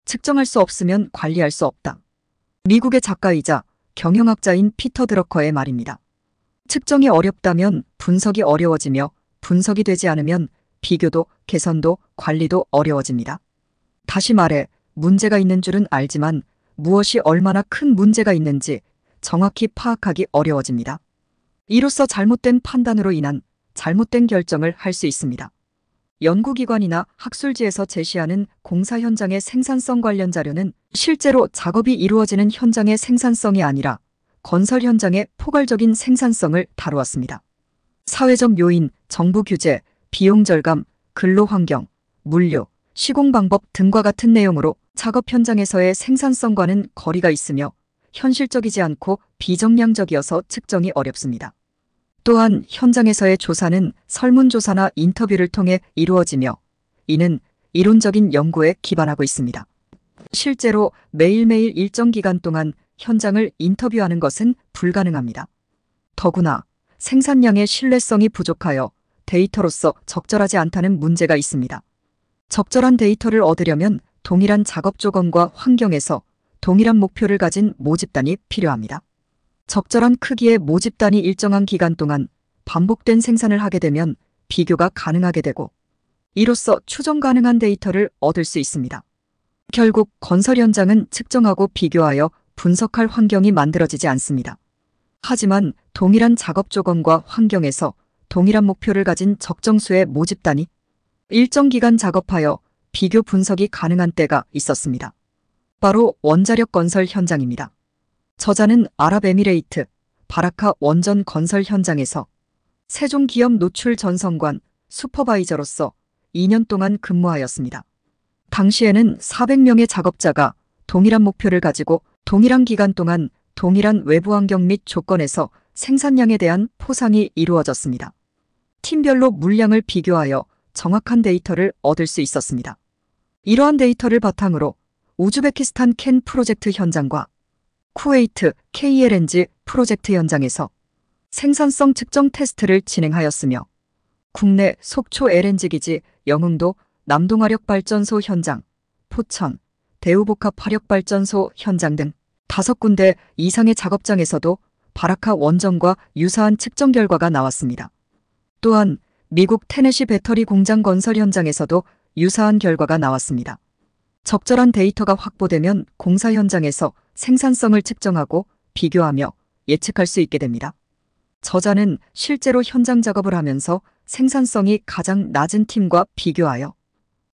측정할 수 없으면 관리할 수 없다. 미국의 작가이자 경영학자인 피터 드러커의 말입니다. 측정이 어렵다면 분석이 어려워지며 분석이 되지 않으면 비교도 개선도 관리도 어려워집니다. 다시 말해 문제가 있는 줄은 알지만 무엇이 얼마나 큰 문제가 있는지 정확히 파악하기 어려워집니다. 이로써 잘못된 판단으로 인한 잘못된 결정을 할 수 있습니다. 연구기관이나 학술지에서 제시하는 공사 현장의 생산성 관련 자료는 실제로 작업이 이루어지는 현장의 생산성이 아니라 건설 현장의 포괄적인 생산성을 다루었습니다. 사회적 요인, 정부 규제, 비용 절감, 근로 환경, 물류, 시공 방법 등과 같은 내용으로 작업 현장에서의 생산성과는 거리가 있으며 현실적이지 않고 비정량적이어서 측정이 어렵습니다. 또한 현장에서의 조사는 설문조사나 인터뷰를 통해 이루어지며 이는 이론적인 연구에 기반하고 있습니다. 실제로 매일매일 일정 기간 동안 현장을 인터뷰하는 것은 불가능합니다. 더구나 생산량의 신뢰성이 부족하여 데이터로서 적절하지 않다는 문제가 있습니다. 적절한 데이터를 얻으려면 동일한 작업 조건과 환경에서 동일한 목표를 가진 모집단이 필요합니다. 적절한 크기의 모집단이 일정한 기간 동안 반복된 생산을 하게 되면 비교가 가능하게 되고 이로써 추정 가능한 데이터를 얻을 수 있습니다. 결국 건설 현장은 측정하고 비교하여 분석할 환경이 만들어지지 않습니다. 하지만 동일한 작업 조건과 환경에서 동일한 목표를 가진 적정수의 모집단이 일정 기간 작업하여 비교 분석이 가능한 때가 있었습니다. 바로 원자력 건설 현장입니다. 저자는 아랍에미레이트 바라카 원전 건설 현장에서 세종기업 노출 전선관 슈퍼바이저로서 2년 동안 근무하였습니다. 당시에는 400명의 작업자가 동일한 목표를 가지고 동일한 기간 동안 동일한 외부 환경 및 조건에서 생산량에 대한 포상이 이루어졌습니다. 팀별로 물량을 비교하여 정확한 데이터를 얻을 수 있었습니다. 이러한 데이터를 바탕으로 우즈베키스탄 캔 프로젝트 현장과 쿠웨이트 KLNG 프로젝트 현장에서 생산성 측정 테스트를 진행하였으며 국내 속초 LNG기지 영흥도 남동화력발전소 현장, 포천, 대우복합화력발전소 현장 등 5군데 이상의 작업장에서도 바라카 원전과 유사한 측정 결과가 나왔습니다. 또한 미국 테네시 배터리 공장 건설 현장에서도 유사한 결과가 나왔습니다. 적절한 데이터가 확보되면 공사 현장에서 생산성을 측정하고 비교하며 예측할 수 있게 됩니다. 저자는 실제로 현장 작업을 하면서 생산성이 가장 낮은 팀과 비교하여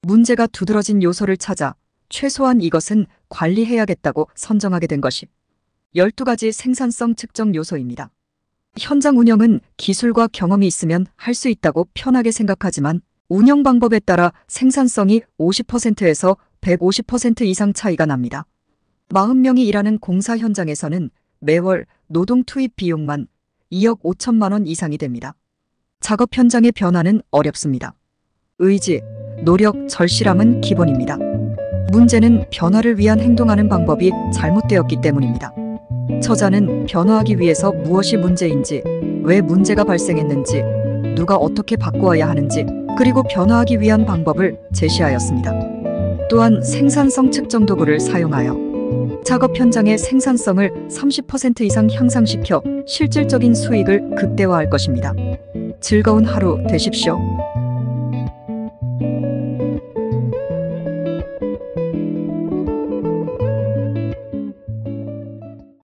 문제가 두드러진 요소를 찾아 최소한 이것은 관리해야겠다고 선정하게 된 것이 12가지 생산성 측정 요소입니다. 현장 운영은 기술과 경험이 있으면 할 수 있다고 편하게 생각하지만 운영 방법에 따라 생산성이 50%에서 150% 이상 차이가 납니다. 40명이 일하는 공사 현장에서는 매월 노동 투입 비용만 2억 5천만 원 이상이 됩니다. 작업 현장의 변화는 어렵습니다. 의지, 노력, 절실함은 기본입니다. 문제는 변화를 위한 행동하는 방법이 잘못되었기 때문입니다. 저자는 변화하기 위해서 무엇이 문제인지, 왜 문제가 발생했는지, 누가 어떻게 바꾸어야 하는지, 그리고 변화하기 위한 방법을 제시하였습니다. 또한 생산성 측정 도구를 사용하여 작업 현장의 생산성을 30% 이상 향상시켜 실질적인 수익을 극대화할 것입니다. 즐거운 하루 되십시오.